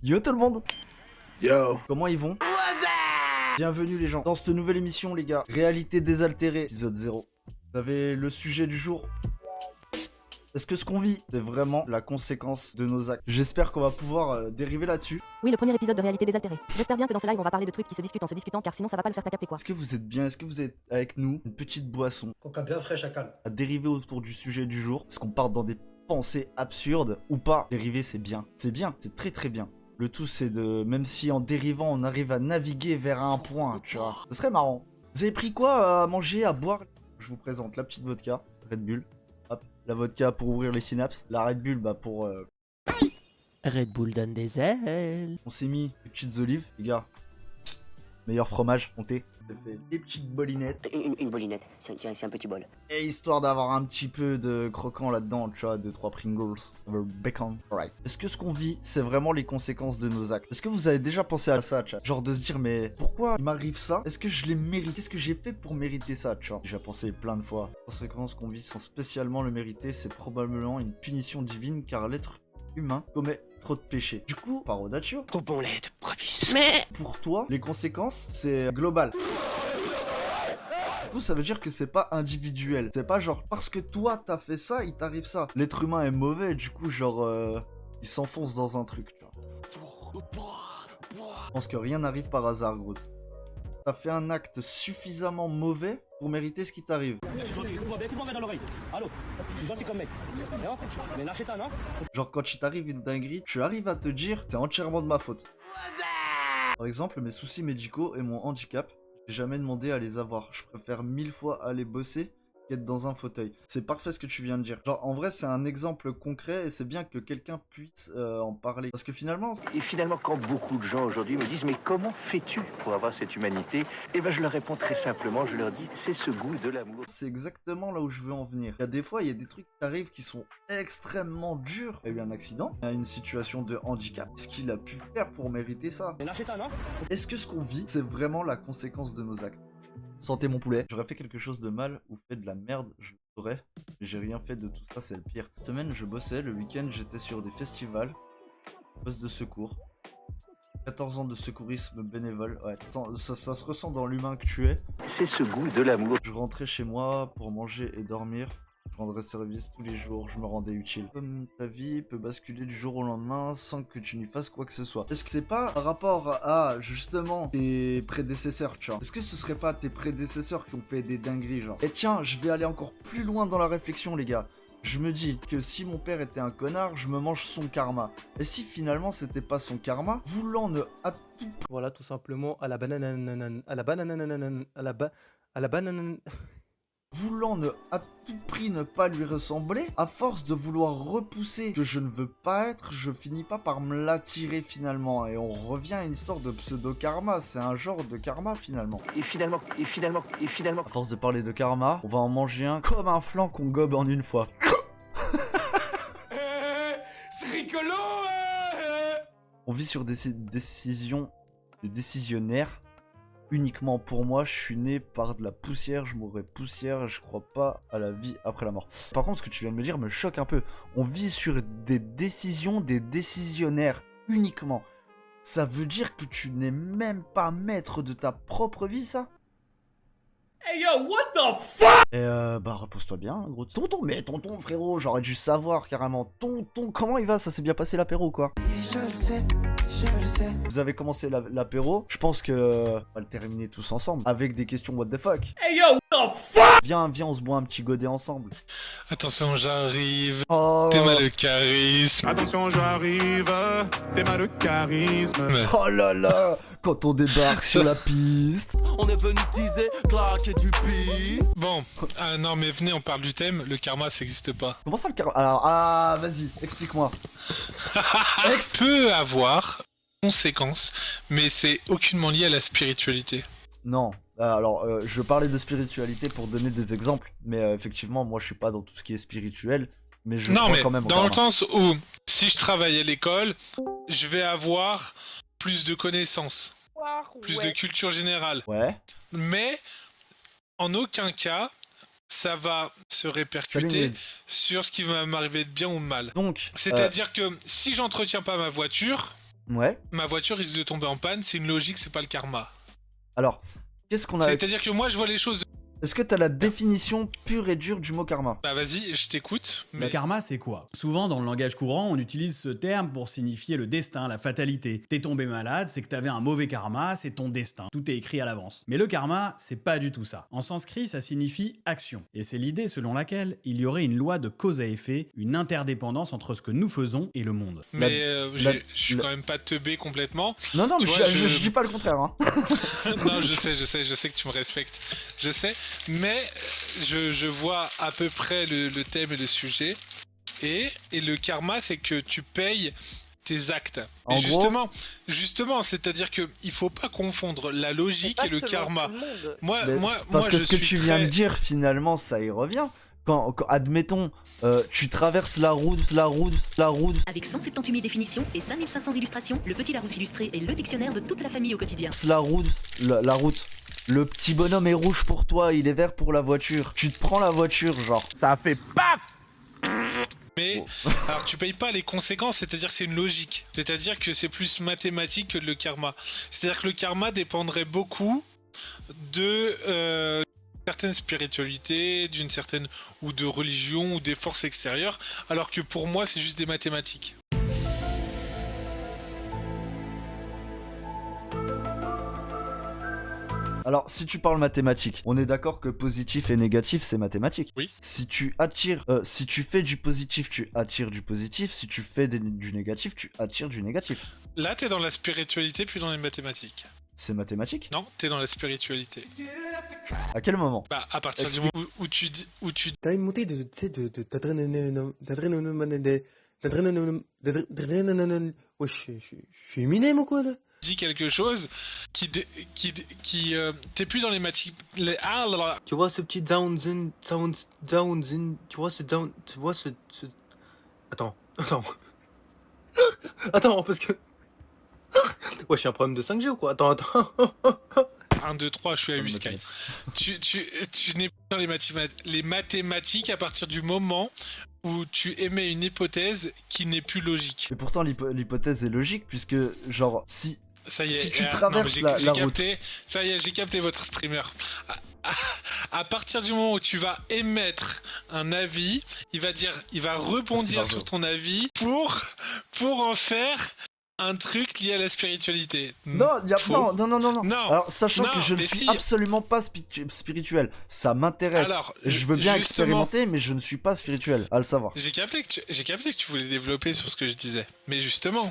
Yo tout le monde. Yo. Comment ils vont? Bienvenue les gens dans cette nouvelle émission les gars. Réalité désaltérée, épisode 0. Vous avez le sujet du jour. Est-ce que ce qu'on vit, c'est vraiment la conséquence de nos actes? J'espère qu'on va pouvoir dériver là-dessus. Oui, le premier épisode de Réalité désaltérée. J'espère bien que dans ce live, on va parler de trucs qui se discutent en se discutant, car sinon ça va pas le faire capter quoi. Est-ce que vous êtes bien? Est-ce que vous êtes avec nous? Une petite boisson Coca bien frais, chacal. à dériver autour du sujet du jour. Est-ce qu'on part dans des pensées absurdes ou pas? Dériver, c'est bien. C'est bien, c'est très très bien. Le tout, c'est de... Même si en dérivant, on arrive à naviguer vers un point, tu vois. Ce serait marrant. Vous avez pris quoi à manger, à boire? Je vous présente la petite vodka, Red Bull. Hop, la vodka pour ouvrir les synapses. La Red Bull, bah pour... Red Bull donne des ailes. On s'est mis des petites olives, les gars. Meilleur fromage, comptez. On s'est fait des petites bolinettes. Une bolinette, c'est un petit bol. Et histoire d'avoir un petit peu de croquant là-dedans, tu vois, 2-3 Pringles, bacon, alright. Est-ce que ce qu'on vit, c'est vraiment les conséquences de nos actes? Est-ce que vous avez déjà pensé à ça, chat? Genre de se dire, mais pourquoi il m'arrive ça? Est-ce que je l'ai mérité? Qu'est-ce que j'ai fait pour mériter ça, tu vois? J'ai pensé plein de fois. Les conséquences qu'on vit sans spécialement le mériter, c'est probablement une punition divine, car l'être humain commet trop de péchés. Du coup, parodatio, Trop bon lait de brebis. pour toi, les conséquences, c'est global. Du coup, ça veut dire que c'est pas individuel. C'est pas genre, parce que toi, t'as fait ça, il t'arrive ça. L'être humain est mauvais, du coup, genre, il s'enfonce dans un truc, tu vois. Je pense que rien n'arrive par hasard, gros. T'as fait un acte suffisamment mauvais pour mériter ce qui t'arrive. Écoute-moi bien dans l'oreille. Allô, tu es gentil comme mec. Mais lâchez ta, non? Genre, quand il t'arrive une dinguerie, tu arrives à te dire, c'est entièrement de ma faute. Par exemple, mes soucis médicaux et mon handicap, j'ai jamais demandé à les avoir. Je préfère 1000 fois aller bosser qu'être dans un fauteuil. C'est parfait ce que tu viens de dire. Genre, en vrai, c'est un exemple concret et c'est bien que quelqu'un puisse en parler. Parce que finalement... Et finalement, quand beaucoup de gens aujourd'hui me disent « Mais comment fais-tu pour avoir cette humanité ?» Eh ben, je leur réponds très simplement, je leur dis « C'est ce goût de l'amour. » C'est exactement là où je veux en venir. Il y a des fois, il y a des trucs qui arrivent qui sont extrêmement durs. Il y a eu un accident, il y a une situation de handicap. Qu'est-ce qu'il a pu faire pour mériter ça? Mais lâchez ta, non? Est-ce que ce qu'on vit, c'est vraiment la conséquence de nos actes? Santé mon poulet. J'aurais fait quelque chose de mal ou fait de la merde, je le saurais. Mais j'ai rien fait de tout ça, c'est le pire. Cette semaine, je bossais. Le week-end, j'étais sur des festivals. Poste de secours. 14 ans de secourisme bénévole. Ouais, ça se ressent dans l'humain que tu es. C'est ce goût de l'amour. Je rentrais chez moi pour manger et dormir. Je rendrais service tous les jours, je me rendais utile. Comme ta vie peut basculer du jour au lendemain sans que tu n'y fasses quoi que ce soit. Est-ce que c'est pas par rapport à, justement, tes prédécesseurs, tu vois? Est-ce que ce serait pas tes prédécesseurs qui ont fait des dingueries, genre? Et tiens, je vais aller encore plus loin dans la réflexion, les gars. Je me dis que si mon père était un connard, je me mange son karma. Et si finalement c'était pas son karma, voulant ne à tout prix... Voilà, tout simplement, à la banane, à la banane, à la banane. Voulant à tout prix ne pas lui ressembler, à force de vouloir repousser que je ne veux pas être, je finis pas par me l'attirer finalement. Et on revient à une histoire de pseudo-karma, c'est un genre de karma finalement. Et finalement... À force de parler de karma, on va en manger un comme un flan qu'on gobe en une fois. C'est rigolo. On vit sur des décisions de décisionnaires. Uniquement pour moi, je suis né par de la poussière, je mourrai poussière, je crois pas à la vie après la mort. Par contre, ce que tu viens de me dire me choque un peu. On vit sur des décisions des décisionnaires uniquement. Ça veut dire que tu n'es même pas maître de ta propre vie, ça? Hey yo, what the fuck? Et bah repose-toi bien, gros. Tonton frérot, j'aurais dû savoir carrément. Tonton, comment il va? Ça s'est bien passé l'apéro, quoi? Je le sais. Vous avez commencé l'apéro, je pense que on va le terminer tous ensemble avec des questions what the fuck. Hey yo, what the fuck? Viens, on se boit un petit godet ensemble. Attention, j'arrive. Oh, T'es mal le charisme. Attention, j'arrive. T'es mal le charisme. oh là là, quand on débarque sur la piste. On est venu teaser, claquer du pif. Bon, non mais venez, on parle du thème. Le karma, ça existe pas. Comment ça le karma? Alors, vas-y, explique-moi. Peut avoir conséquences, mais c'est aucunement lié à la spiritualité. Non, alors je parlais de spiritualité pour donner des exemples, mais effectivement, moi je suis pas dans tout ce qui est spirituel, mais je Non crois mais quand même au dans le karma. sens où si je travaille à l'école, je vais avoir plus de connaissances, plus de culture générale. Ouais. Mais en aucun cas, ça va se répercuter sur ce qui va m'arriver de bien ou de mal. Donc, C'est-à-dire que si j'entretiens pas ma voiture, Ouais. ma voiture risque de tomber en panne, c'est une logique, c'est pas le karma. Alors, qu'est-ce qu'on a... C'est-à-dire que moi, je vois les choses de... Est-ce que t'as la définition pure et dure du mot karma? Bah vas-y, je t'écoute. Le Mais... karma, c'est quoi? Souvent, dans le langage courant, on utilise ce terme pour signifier le destin, la fatalité. T'es tombé malade, c'est que t'avais un mauvais karma, c'est ton destin. Tout est écrit à l'avance. Mais le karma, c'est pas du tout ça. En sanskrit, ça signifie action. Et c'est l'idée selon laquelle il y aurait une loi de cause à effet, une interdépendance entre ce que nous faisons et le monde. Mais je suis quand même pas teubé complètement. Non, mais Tu vois, je dis pas le contraire, hein. Non, je sais que tu me respectes. Je sais, mais je vois à peu près le thème et le sujet. Et le karma, c'est que tu payes tes actes. En Et gros... justement, c'est-à-dire que il faut pas confondre la logique et le karma. Moi, Parce que je ce que suis tu viens très- de dire, finalement, ça y revient. Quand admettons, tu traverses la route... Avec 178 000 définitions et 5500 illustrations, le Petit Larousse illustré est le dictionnaire de toute la famille au quotidien. La route. Le petit bonhomme est rouge pour toi, il est vert pour la voiture. Tu te prends la voiture, genre. Mais alors tu payes pas les conséquences, c'est-à-dire que c'est une logique. C'est-à-dire que c'est plus mathématique que le karma. C'est-à-dire que le karma dépendrait beaucoup de certaines spiritualités, d'une certaine ou de religion ou des forces extérieures, alors que pour moi c'est juste des mathématiques. Alors, si tu parles mathématiques, on est d'accord que positif et négatif, c'est mathématique. Oui. Si tu fais du positif, tu attires du positif. Si tu fais du négatif, tu attires du négatif. Là t'es dans la spiritualité puis dans les mathématiques. C'est mathématique? Non, t'es dans la spiritualité. À quel moment? Bah à partir du moment où tu T'as une montée Ouais, je suis Eminem ou quoi là? dis quelque chose t'es plus dans les mathématiques. Tu vois ce petit down, tu vois ce down, tu vois ce... Attends. Attends, parce que... Ouais, j'ai un problème de 5G ou quoi? Attends. 1, 2, 3, je suis à 8 Sky. Tu n'es pas dans les mathématiques à partir du moment où tu émets une hypothèse qui n'est plus logique. Et pourtant, l'hypothèse est logique, puisque, genre, si Ça y est, tu non, traverses mais la route... Ça y est, j'ai capté votre streamer. À partir du moment où tu vas émettre un avis, il va rebondir sur ton avis pour en faire un truc lié à la spiritualité. Non. Non. Alors, sachant que je ne mais suis si. absolument pas spirituel, ça m'intéresse. Alors, Je veux bien justement- expérimenter, mais je ne suis pas spirituel, à le savoir. J'ai capté que tu voulais développer sur ce que je disais. Mais justement,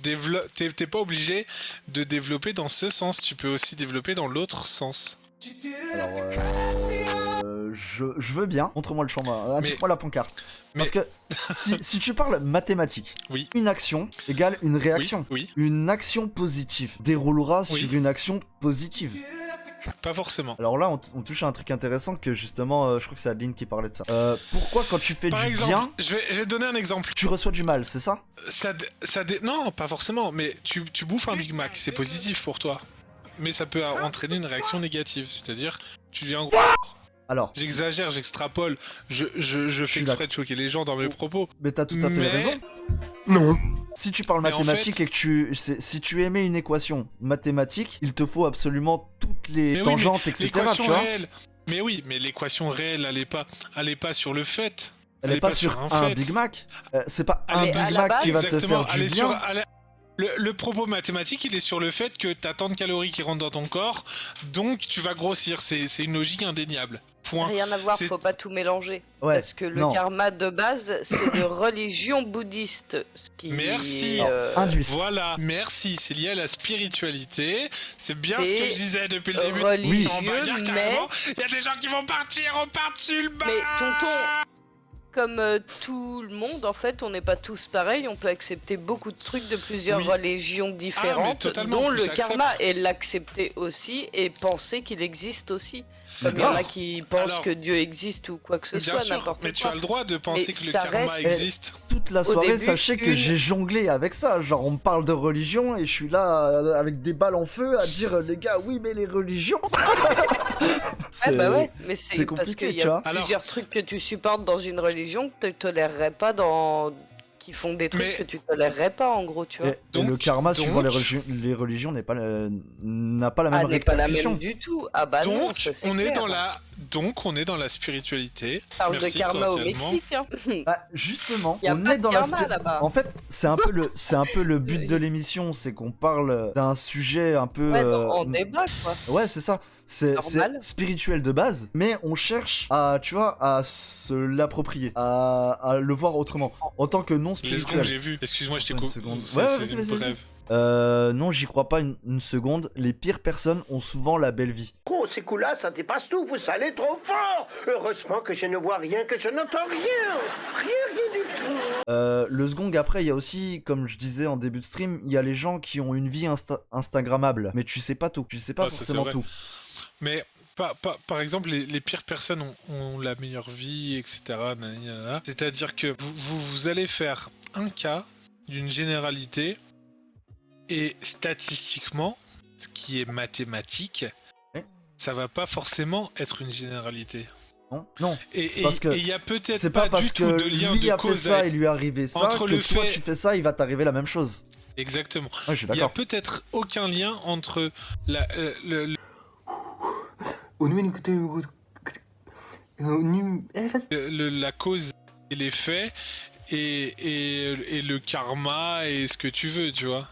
t'es pas obligé de développer dans ce sens. Tu peux aussi développer dans l'autre sens. Alors, je veux bien. Montre-moi le champ, indique-moi la pancarte. mais- Parce que si tu parles mathématiques, Oui. une action égale une réaction. Oui. Une action positive déroulera Oui. sur une action positive. Pas forcément. Alors là, on touche à un truc intéressant que justement, je crois que c'est Adeline qui parlait de ça. Pourquoi quand tu fais Par du exemple, bien, je vais te donner un exemple. tu reçois du mal, c'est ça? Non, pas forcément, mais tu bouffes un Big Mac, c'est positif pour toi. Mais ça peut entraîner une réaction négative, c'est-à-dire tu deviens gros. Alors, J'exagère, j'extrapole, je fais suis exprès de choquer les gens dans mes propos. mais t'as tout à fait Mais- raison. Non. Si tu parles Mais en mathématiques et que si tu émets une équation mathématique, il te faut absolument toutes les Mais oui, tangentes, mais etc. l'équation Tu vois? réelle. Mais oui, mais l'équation réelle, elle est pas sur le fait. Elle est pas sur un fait. Big Mac. C'est pas Elle un est Big à la Mac base, qui va te Exactement, faire elle du est bien. sur- Le propos mathématique, il est sur le fait que t'as tant de calories qui rentrent dans ton corps, donc tu vas grossir. C'est une logique indéniable. Point. Rien à voir, C'est- faut pas tout mélanger. Ouais, Parce que le non. karma de base, c'est de religion bouddhiste. Ce qui, Merci. Hindouiste. Voilà, merci, c'est lié à la spiritualité. C'est bien ce C'est que je disais depuis le début. religieux, On va dire mais- carrément, il y a des gens qui vont partir par-dessus le bas. Mais tonton, comme tout le monde, en fait, on n'est pas tous pareils. On peut accepter beaucoup de trucs de plusieurs Oui. religions différentes, totalement, dont on le s'accepte. karma, et l'accepter aussi, et penser qu'il existe aussi. Comme il y en a D'accord. qui pensent Alors, que Dieu existe ou quoi que ce Bien soit, sûr, n'importe mais quoi. tu as le droit de penser Mais que le ça karma reste- existe. Toute la soirée, début, sachez que une- j'ai jonglé avec ça. Genre, on me parle de religion et je suis là avec des balles en feu à dire les gars, oui, mais les religions. Ah bah ouais, mais c'est c'est parce compliqué, qu'il y tu a vois. plusieurs trucs que tu supportes dans une religion que tu tolérerais pas dans qui font des trucs Mais- que tu tolérerais pas, en gros, tu vois. Et le karma, suivant donc- les religions, n'a pas la même n'est pas la répercussion. même du tout. Ah bah non, Donc, ça c'est on est clair. on est dans la spiritualité. On parle Merci, de karma au cordialement. Mexique, hein. Bah, justement, Y a on pas est de dans karma, la là-bas. En fait, c'est un peu le but de l'émission, c'est qu'on parle d'un sujet un peu. Ouais, en débat, quoi. Ouais, c'est ça. C'est Normal. spirituel de base, mais on cherche à, tu vois, à se l'approprier, à le voir autrement, en tant que non Les secondes, spirituel. j'ai vu. Excuse-moi, je t'ai Une coupé. seconde. C'est- Ouais, c'est vas-y, une vas-y. brève. Non, j'y crois pas une seconde. Les pires personnes ont souvent la belle vie. Oh, ces coups-là, ça dépasse tout, vous salez trop fort. Heureusement que je ne vois rien, que je n'entends rien. Rien du tout. Le second après, il y a aussi, comme je disais en début de stream, il y a les gens qui ont une vie instagrammable, mais tu sais pas tout, tu sais pas Ah, ça, c'est forcément vrai. tout. Mais par exemple, les pires personnes ont la meilleure vie, etc. nanana. C'est-à-dire que vous allez faire un cas d'une généralité et statistiquement, ce qui est mathématique, Ouais. ça va pas forcément être une généralité. Non, Et c'est parce que il y a peut-être c'est pas parce du tout que de lien lui de a fait cause ça à... et lui est arrivé ça entre que le toi fait- tu fais ça, il va t'arriver la même chose. Exactement. Ouais, je suis Il y a d'accord. peut-être aucun lien entre la cause et l'effet et le karma et ce que tu veux, tu vois.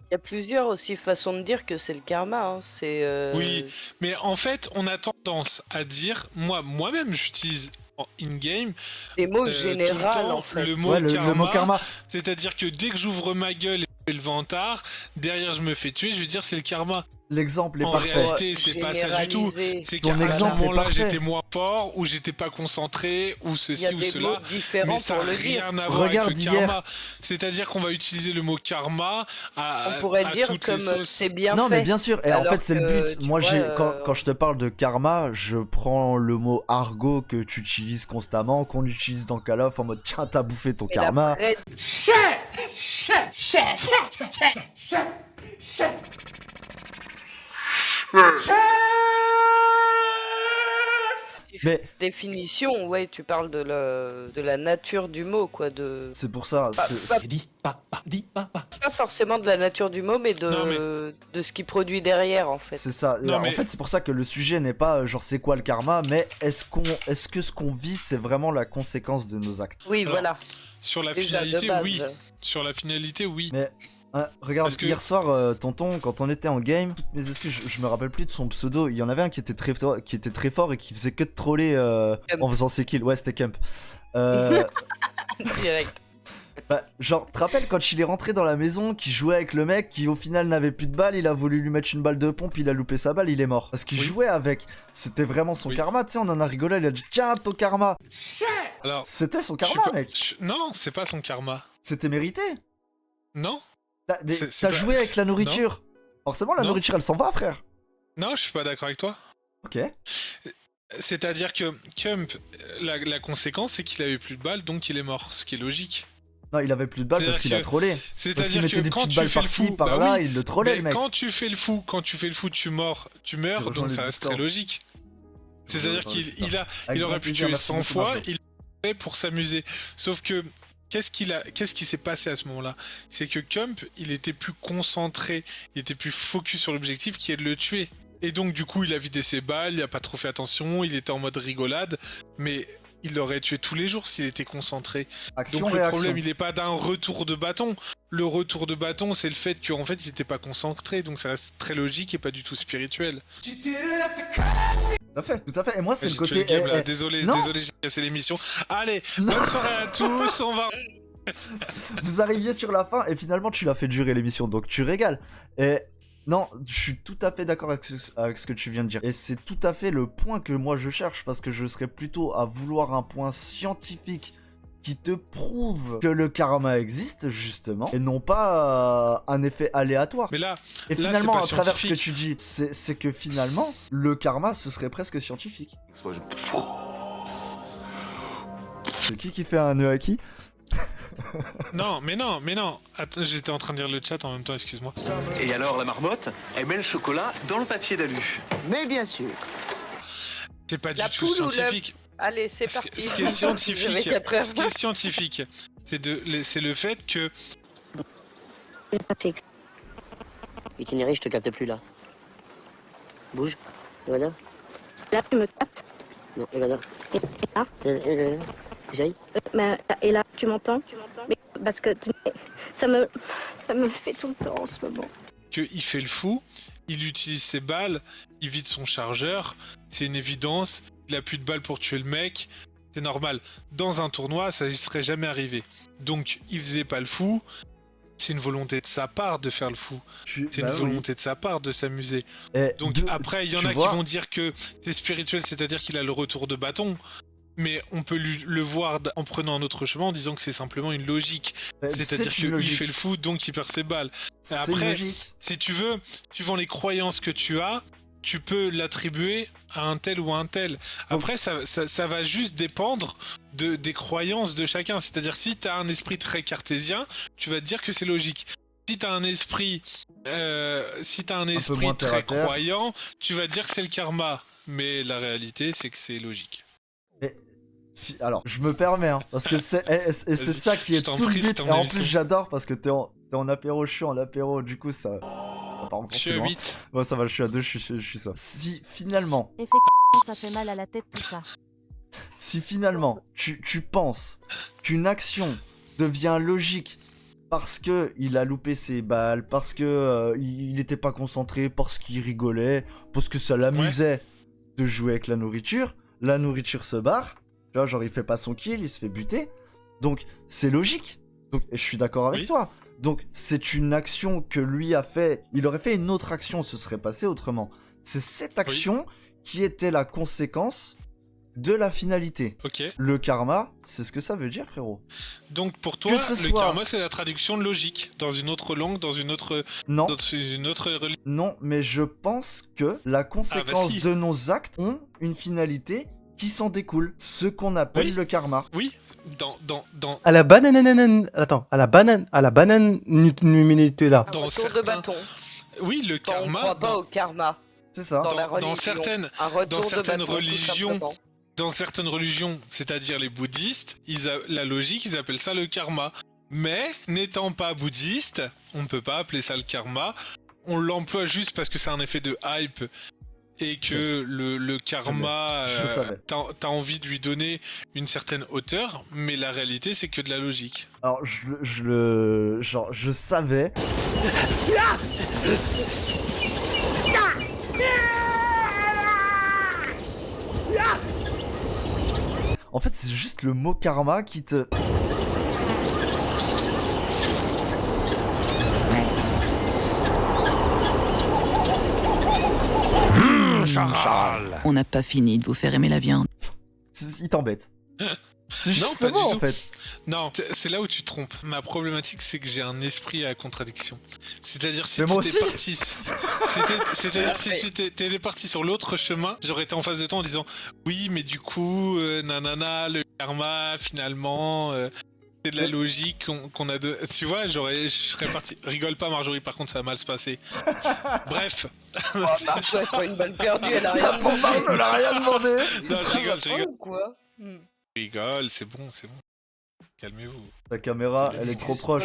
Il y a plusieurs aussi façons de dire que c'est le karma. Hein. C'est. Oui. Mais en fait, on a tendance à dire, moi-même j'utilise en in-game Des mots tout le généraux temps en fait. le mot Ouais, le mot karma. C'est-à-dire que dès que j'ouvre ma gueule et je fais le vantard, derrière je me fais tuer, je veux dire c'est le karma. L'exemple est En parfait. réalité, c'est pas ça du tout. Généraliser. C'est Ton qu'à ce exemple est moment-là, parfait. j'étais moins fort, ou j'étais pas concentré, ou Il y ceci a ou des mots cela. différents Mais ça pour n'a le dire. rien à voir Regarde avec le hier. karma. C'est-à-dire qu'on va utiliser le mot karma à On pourrait à dire toutes les comme sauces. c'est bien Non, fait. mais bien sûr, et en Alors fait c'est le que, but. tu Moi, vois, quand je te parle de karma, je prends le mot argot que tu utilises constamment, qu'on utilise dans Call of en mode tiens, t'as bouffé ton Mais la karma. vraie- Mais définition, ouais, tu parles de la nature du mot, quoi. c'est pour ça. Pas forcément de la nature du mot, mais de ce qui produit derrière, en fait. C'est ça. Non, En mais- fait, c'est pour ça que le sujet n'est pas genre c'est quoi le karma, mais est-ce que ce qu'on vit c'est vraiment la conséquence de nos actes. Oui, Alors, voilà. Sur la Déjà, de finalité, base. oui. Sur la finalité, oui. Mais regarde, Parce que- hier soir, tonton, quand on était en game, toutes mes excuses, je me rappelle plus de son pseudo. Il y en avait un qui était très fort et qui faisait que de troller en faisant ses kills. Ouais, c'était Kemp. Direct. Bah, genre, te rappelles quand il est rentré dans la maison, qu'il jouait avec le mec qui au final n'avait plus de balles, il a voulu lui mettre une balle de pompe, il a loupé sa balle, il est mort. Parce qu'il Oui. jouait avec. C'était vraiment son Oui. karma, tu sais, on en a rigolé, il a dit tiens, ton karma. Alors, C'était son je suis karma, pas- mec. Non, c'est pas son karma. C'était mérité. Non. Mais C'est t'as pas- joué avec la nourriture. Forcément, la Non. nourriture, elle s'en va, frère. Non, je suis pas d'accord avec toi. Ok. C'est-à-dire que Kemp, la conséquence, c'est qu'il avait plus de balles, donc il est mort. Ce qui est logique. Non, il avait plus de balles parce qu'il a C'est-à-dire trollé. Parce qu'il C'est-à-dire mettait que des quand petites tu balles fais le par-ci, fou, par-là, bah oui, il le trollait, mais le mec. quand tu fais le fou, tu meurs, Je donc rejoins ça les reste distants. très logique. C'est-à-dire rejoins les qu'il distants. Avec il aurait grand pu plaisir, tuer merci 100 beaucoup, fois, Marjo. il l'a fait pour s'amuser. Sauf que qu'est-ce qui s'est passé à ce moment-là? C'est que Kemp, il était plus concentré, il était plus focus sur l'objectif qui est de le tuer. Et donc du coup, il a vidé ses balles, il a pas trop fait attention, il était en mode rigolade, mais il l'aurait tué tous les jours s'il était concentré. Action, Donc le réaction. problème, il n'est pas d'un retour de bâton. Le retour de bâton, c'est le fait qu'en fait, il n'était pas concentré, donc ça reste très logique et pas du tout spirituel. Tout à fait. Et moi, c'est J'ai le tué côté. le game, là. Désolé, non. j'ai cassé l'émission. Allez, Non. bonne soirée à tous, on va... Vous arriviez sur la fin et finalement, tu l'as fait durer l'émission, donc tu régales. Et. Non, je suis tout à fait d'accord avec ce que tu viens de dire. Et c'est tout à fait le point que moi je cherche, parce que je serais plutôt à vouloir un point scientifique qui te prouve que le karma existe, justement, et non pas un effet aléatoire. Mais là, Et là, finalement, c'est pas à travers ce que scientifique. tu dis, c'est que finalement, le karma, ce serait presque scientifique. C'est qui fait un nœud à qui? Non. Attends, j'étais en train de lire le chat en même temps, excuse-moi. Et alors la marmotte, elle met le chocolat dans le papier d'alu. Mais bien sûr. C'est pas La du tout poule ou scientifique. Allez, c'est Ce parti. qui est scientifique, J'avais 4 heures. ce qui est scientifique, C'est le fait que... Fixe. Itinéraire, je te capte plus là. Bouge. Regarde. Là, tu me captes. Non, regarde. Et là J'aille. Et là, tu m'entends? Mais parce que ça me fait tout le temps en ce moment. Il fait le fou, il utilise ses balles, il vide son chargeur, c'est une évidence, il a plus de balles pour tuer le mec, c'est normal. Dans un tournoi, ça ne serait jamais arrivé. Donc, il faisait pas le fou, c'est une volonté de sa part de faire le fou. C'est une volonté de sa part de s'amuser. Donc après, il y en a qui vont dire que c'est spirituel, c'est-à-dire qu'il a le retour de bâton. Mais on peut le voir en prenant un autre chemin en disant que c'est simplement une logique. C'est-à-dire qu'il fait le fou, donc il perd ses balles. Et après, si tu veux, suivant les croyances que tu as, tu peux l'attribuer à un tel ou à un tel. Après, ça va juste dépendre des croyances de chacun. C'est-à-dire, si tu as un esprit très cartésien, tu vas te dire que c'est logique. Si tu as un esprit, très croyant, tu vas te dire que c'est le karma. Mais la réalité, c'est que c'est logique. Alors, je me permets, hein, parce que c'est ça qui est tout le but. Et en plus, j'adore parce que t'es en apéro, je suis en apéro, du coup, ça part encore je suis plus à loin. 8. Bon, ça va, je suis à 2, je suis ça. Si finalement... Effectivement, ça fait mal à la tête tout ça. Si finalement, tu penses qu'une action devient logique parce que il a loupé ses balles, parce que il n'était pas concentré, parce qu'il rigolait, parce que ça l'amusait de jouer avec la nourriture se barre. Tu vois, genre il fait pas son kill, il se fait buter. Donc c'est logique. Donc et je suis d'accord avec toi. Donc c'est une action que lui a fait. Il aurait fait une autre action, ce serait passé autrement. C'est cette action qui était la conséquence de la finalité. Le karma, c'est ce que ça veut dire, frérot. Donc pour toi, le karma, c'est la traduction de logique dans une autre langue, dans une autre religion. Non, mais je pense que la conséquence de nos actes ont une finalité qui s'en découle, ce qu'on appelle le karma. Oui, à la banane. Attends, à la banane Nutella. Un retour de bâton. Oui, le karma. On croit pas au karma. C'est ça. Dans certaines religions. Dans certaines religions, c'est-à-dire les bouddhistes, la logique, ils appellent ça le karma. Mais, n'étant pas bouddhiste, on ne peut pas appeler ça le karma. On l'emploie juste parce que c'est un effet de hype et que le karma, t'as envie de lui donner une certaine hauteur, mais la réalité, c'est que de la logique. Alors, je savais... En fait, c'est juste le mot karma qui te... Charal. On n'a pas fini de vous faire aimer la viande. Il t'embête. C'est juste ce mot, en fait. Non, c'est là où tu te trompes. Ma problématique, c'est que j'ai un esprit à contradiction. C'est-à-dire, si tu étais parti sur l'autre chemin, j'aurais été en face de toi en disant oui, mais du coup, nanana, le karma, finalement, c'est de la logique qu'on a de. Tu vois, je serais parti. Rigole pas, Marjorie, par contre, ça va mal se passer. Bref. Marjorie a pas une balle perdue, elle a rien demandé. Elle a rien demandé. Non, je rigole. Quoi rigole, c'est bon. Calmez-vous. Ta caméra, elle est trop proche.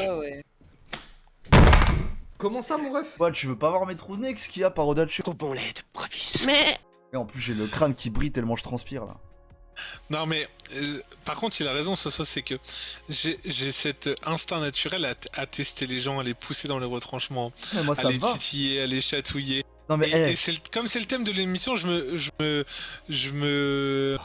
Comment ça, mon ref? Quoi, tu veux pas voir mes trous de nez? Qu'est-ce qu'il y a par au-delà de chez... Trop bon lait de brebis. Mais... Et en plus, j'ai le crâne qui brille tellement je transpire, là. Non, mais... par contre, il a raison, Soso, c'est que j'ai cet instinct naturel à tester les gens, à les pousser dans les retranchements, moi, à les titiller, à les chatouiller. Non, mais et comme c'est le thème de l'émission, je me...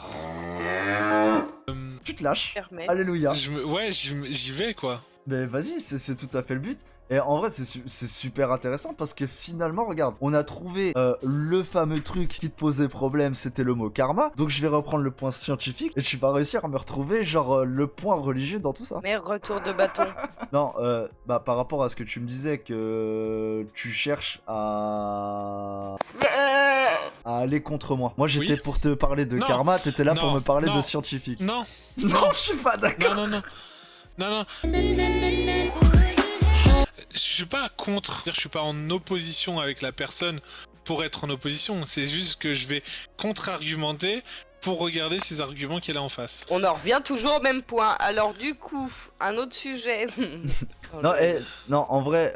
Tu te lâches. Alléluia. J'y vais, quoi. Mais vas-y, c'est tout à fait le but. Et en vrai, c'est super intéressant parce que finalement, regarde, on a trouvé le fameux truc qui te posait problème, c'était le mot karma. Donc je vais reprendre le point scientifique et tu vas réussir à me retrouver genre le point religieux dans tout ça. Mais retour de bâton. Non, bah par rapport à ce que tu me disais que tu cherches à aller contre moi. Moi j'étais pour te parler de karma, t'étais là pour me parler de scientifique. Non, je suis pas d'accord. Non. Je suis pas contre, je suis pas en opposition avec la personne pour être en opposition, c'est juste que je vais contre-argumenter pour regarder ces arguments qu'elle a en face. On en revient toujours au même point. Alors du coup, un autre sujet. Non, non, en vrai,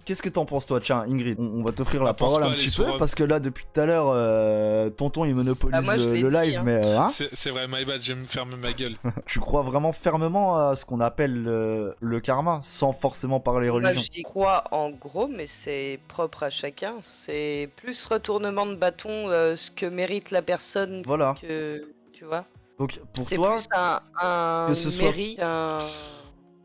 qu'est-ce que t'en penses toi? Tiens, Ingrid, on va t'offrir la Je pense parole pas un aller petit sur peu Rob. parce que là, depuis tout à l'heure, tonton il monopolise moi, je l'ai le dit, live, hein. mais hein, C'est vrai, my bad, je vais me fermer ma gueule. tu crois vraiment fermement à ce qu'on appelle le karma, sans forcément parler Moi religion? j'y crois en gros, mais c'est propre à chacun. C'est plus retournement de bâton, ce que mérite la personne Voilà. que tu vois. Donc pour C'est toi, plus un que ce soit- mérite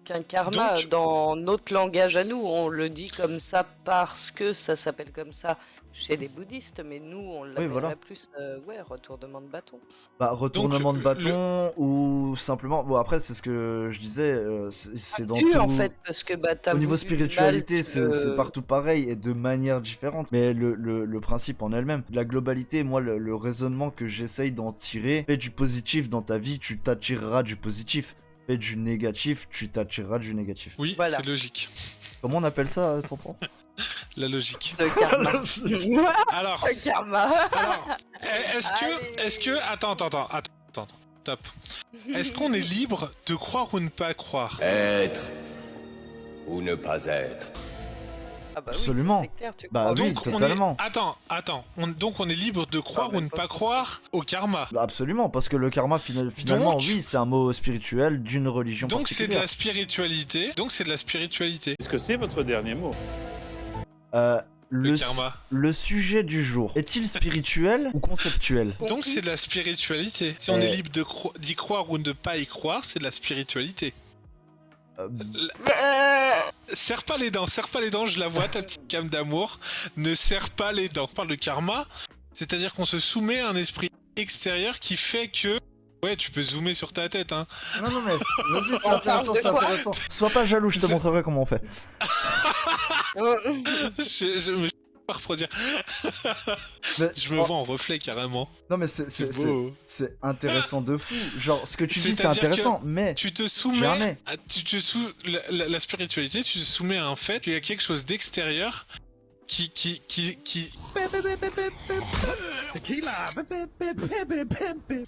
qu'un karma. Donc- Dans notre langage à nous, on le dit comme ça parce que ça s'appelle comme ça chez les bouddhistes, mais nous on l'appellerait voilà. plus retournement de bâton. bah, retournement Donc, de bâton ou simplement, bon après c'est ce que je disais, c'est dans Tu tout. en fait parce que bah t'as Au niveau voulu du spiritualité, mal, c'est partout pareil et de manière différente. Mais le principe en elle-même, la globalité, moi, le raisonnement que j'essaye d'en tirer, fais du positif dans ta vie, tu t'attireras du positif. Fais du négatif, tu t'attireras du négatif. Oui, Voilà. c'est logique. Comment on appelle ça, tonton? La logique. Le karma. Alors, Le karma. alors, est-ce que, attends, top. Est-ce qu'on est libre de croire ou ne pas croire? Être ou ne pas être. Ah bah oui, Absolument. ça, c'est clair, tu Bah crois. oui, Donc, totalement. Attends. Donc on est libre de croire Ah, ou mais ne pas pas pour croire au karma. Bah, absolument, parce que le karma, finalement, Donc- oui, c'est un mot spirituel d'une religion Donc c'est de particulière. la spiritualité. Est-ce que c'est votre dernier mot? Le karma. Le sujet du jour, est-il spirituel ou conceptuel? Donc c'est de la spiritualité. Si on est libre d'y croire ou de ne pas y croire, c'est de la spiritualité. Serre pas les dents, je la vois, ta petite came d'amour. Ne serre pas les dents. On parle de karma, c'est-à-dire qu'on se soumet à un esprit extérieur qui fait que... Ouais, tu peux zoomer sur ta tête, hein. Non, mais vas-y, c'est On intéressant, parle de c'est quoi intéressant. Sois pas jaloux, je te montrerai comment on fait. je me pas reproduire. Mais- Je me vois en reflet carrément. Non, mais c'est beau. c'est intéressant de fou. Genre, ce que tu dis, c'est C'est-à-dire intéressant, mais Tu te soumets Jamais. à, la spiritualité, tu te soumets à un fait qu'il y a quelque chose d'extérieur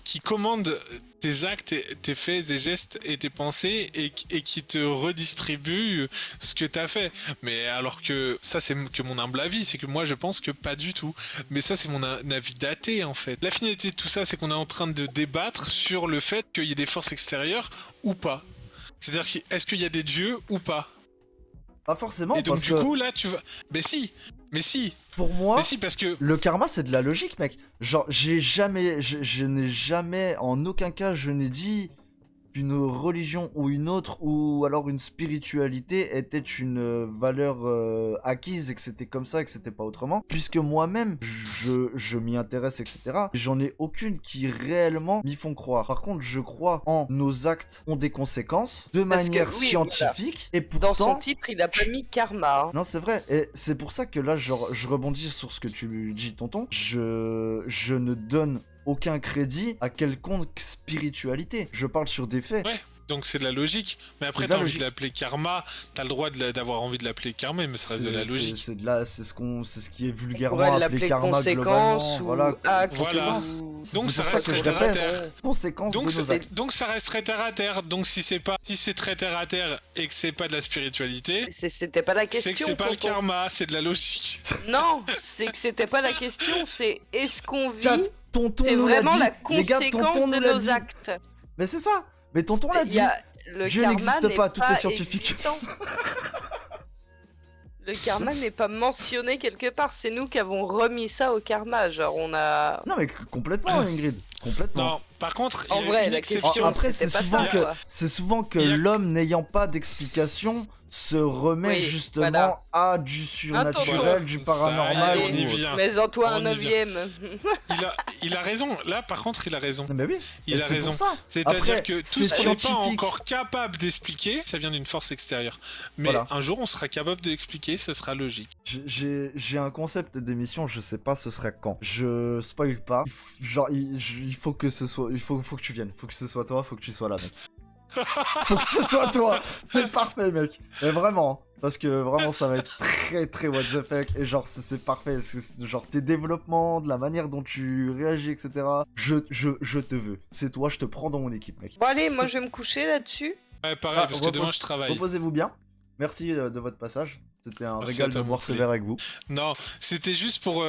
qui commande tes actes, tes faits et gestes et tes pensées et qui te redistribue ce que t'as fait. Mais alors que ça c'est que mon humble avis, c'est que moi je pense que pas du tout. Mais ça c'est mon avis d'athée en fait. La finalité de tout ça c'est qu'on est en train de débattre sur le fait qu'il y ait des forces extérieures ou pas. C'est-à-dire est-ce qu'il y a des dieux ou pas. pas forcément, Et donc parce du que coup là tu vas... Mais si. pour moi, Mais si parce que... le karma, c'est de la logique, mec. Genre, je n'ai jamais, en aucun cas, je n'ai dit qu'une religion ou une autre, ou alors une spiritualité était une valeur acquise et que c'était comme ça et que c'était pas autrement. Puisque moi-même, je m'y intéresse, etc. J'en ai aucune qui réellement m'y font croire. Par contre, je crois en nos actes ont des conséquences de Parce que, manière oui, scientifique. Et Dans son pourtant, titre, il a pas mis karma. Hein. non, c'est vrai, et c'est pour ça que là, genre, je rebondis sur ce que tu dis, tonton. Je ne donne aucun crédit à quelconque spiritualité. Je parle sur des faits. Ouais, donc c'est de la logique. Mais après C'est de la t'as envie logique. de l'appeler karma, t'as le droit d'avoir envie de l'appeler karma, mais ça reste de la logique. C'est ce qui est vulgairement pourrait appelé l'appeler karma conséquence globalement. ou Voilà, acte conséquence. ou- C'est Donc pour ça ça que reste je terre à répète, terre. conséquence Donc, de nos actes. donc ça resterait terre à terre. Donc si c'est très terre à terre et que c'est pas de la spiritualité, C'était pas la question. c'est que c'est pas le tonton. karma, c'est de la logique. Non, c'est que c'était pas la question. C'est est-ce qu'on vit. Kat, tonton C'est nous l'a vraiment dit. la Les gars, conséquence tonton de nous l'a nos dit. actes. Mais c'est ça. Mais tonton l'a Il dit. y a- le Dieu karma n'existe n'est pas, tout est scientifique. existant. Le karma n'est pas mentionné quelque part. C'est nous qui avons remis ça au karma. Genre, on a. Non mais complètement, Ingrid. Complètement. Non, par contre, En il y a vrai, une la exception. question, Après, c'était c'est pas souvent ça, que quoi. c'est souvent que Il y a- l'homme n'ayant pas d'explication se remet Oui, justement voilà. à du surnaturel, du Ça, paranormal. on y ou- vient. Mais en toi un On y vient. 9ème. Il a raison. Là, par contre, il a raison. Non mais oui. Il et a c'est raison. pour ça. C'est-à-dire Après, que tout c'est ce qu'on n'est pas scientifique. encore capable d'expliquer, ça vient d'une force extérieure. Mais Voilà. un jour, on sera capable de l'expliquer, ça sera logique. J'ai un concept d'émission, je sais pas ce serait quand. Je spoil pas. Genre il faut que ce soit, il faut que tu viennes, faut que ce soit toi, faut que tu sois là, mec. Faut que ce soit toi. T'es parfait, mec. Mais vraiment. Parce que vraiment, ça va être très très what the fuck. Et genre, c'est parfait. Genre, tes développements, de la manière dont tu réagis, etc. Je te veux. C'est toi, je te prends dans mon équipe, mec. Bon, allez, moi je vais me coucher là-dessus. Ouais, pareil, parce que demain je travaille. Reposez-vous bien. Merci de votre passage. C'était un Merci régal à toi, de boire mon ce poulet. verre avec vous. Non, c'était juste pour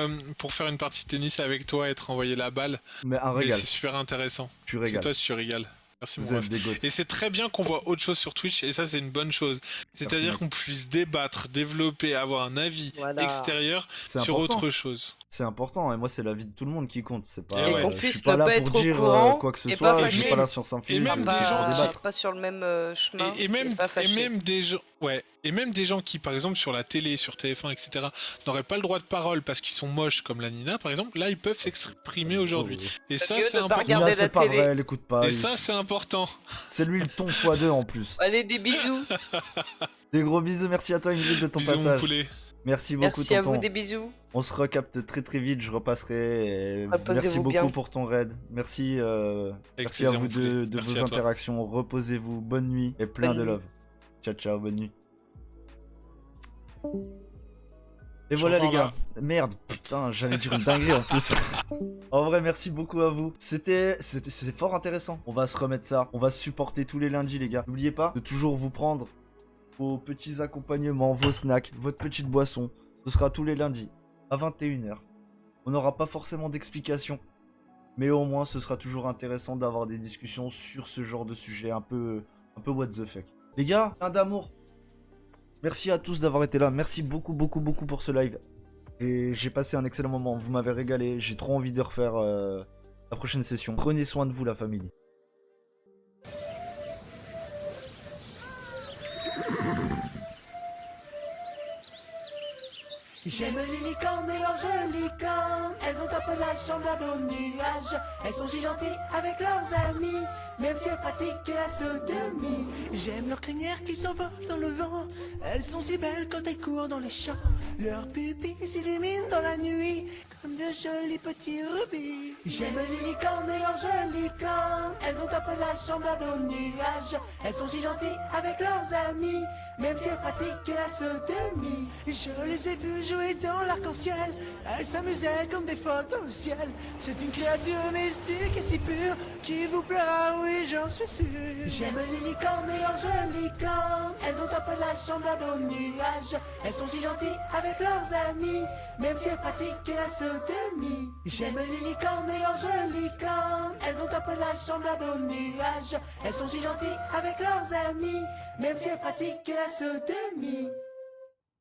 faire une partie de tennis avec toi et te renvoyer la balle. Mais un Mais régal. c'est super intéressant. Tu C'est régales. toi, tu régales. Merci, Vous mon êtes ref. des goths. Et c'est très bien qu'on voit autre chose sur Twitch, et ça, c'est une bonne chose. C'est-à-dire mec. qu'on puisse débattre, développer, avoir un avis Voilà. extérieur C'est sur important. autre chose. C'est important, et moi c'est la vie de tout le monde qui compte, c'est pas... Et ouais. qu'on je puisse suis pas ne là pas pour être au dire courant quoi que ce et soit, pas je suis fâché. pas là sur Influx, Et je même suis des pour gens- débattre. Pas sur le même chemin. Et même, pas et fâché. même des gens, ouais, et même des gens qui, par exemple, sur la télé, sur TF1, etc., n'auraient pas le droit de parole parce qu'ils sont moches, comme la Nina, par exemple, là, ils peuvent s'exprimer aujourd'hui. Et ça, mieux c'est de pas important. regarder Nina, la c'est pas télé. vrai, elle écoute pas. Et ça, c'est important. C'est lui le ton x2 en plus. Allez, des bisous. Des gros bisous, merci à toi Ingrid de ton Bisous, mon passage. poulet. Merci beaucoup Merci à tonton. vous, des bisous. On se recapte très très vite, je repasserai. Et Reposez-vous merci beaucoup bien. pour ton raid. Merci, merci plaisir, à vous mon poulet. de Merci vos à toi. interactions. Reposez-vous, bonne nuit et plein Bonne de nuit. love. Ciao ciao, bonne nuit. Et Je voilà les reprends gars. Merde, putain, j'allais dire une dinguerie en plus. En vrai, merci beaucoup à vous. C'est fort intéressant. On va se remettre ça. On va se supporter tous les lundis les gars. N'oubliez pas de toujours vous prendre vos petits accompagnements, vos snacks, votre petite boisson. Ce sera tous les lundis à 21h. On n'aura pas forcément d'explications, mais au moins ce sera toujours intéressant d'avoir des discussions sur ce genre de sujet un peu what the fuck. Les gars, plein d'amour. Merci à tous d'avoir été là. Merci beaucoup pour ce live. Et j'ai passé un excellent moment. Vous m'avez régalé. J'ai trop envie de refaire la prochaine session. Prenez soin de vous la famille. J'aime les licornes et leurs jolies cornes. Elles ont un peu la chambre au nuage. Elles sont si gentilles avec leurs amis, même si elles pratiquent la sodomie. J'aime leurs crinières qui s'envolent dans le vent. Elles sont si belles quand elles courent dans les champs. Leurs pupilles s'illuminent dans la nuit comme de jolis petits rubis. J'aime les licornes et leurs jolies cornes. Elles ont un peu la chambre au nuage. Elles sont si gentilles avec leurs amis, même si elles pratiquent la sodomie. Je les ai vues jouer dans l'arc-en-ciel. Elles s'amusaient comme des folles dans le ciel. C'est une créature mystique et si pure qui vous plaira, oui, j'en suis sûr. J'aime les licornes et leurs jolies cornes. Elles ont un peu la chambre au nuage. Elles sont si gentilles avec leurs amis, même si elles pratiquent la sodomie. J'aime les licornes et leurs jolies cornes. Elles ont un peu la chambre au nuage. Elles sont si gentilles avec leurs amis, même si elles pratiquent la sodomie.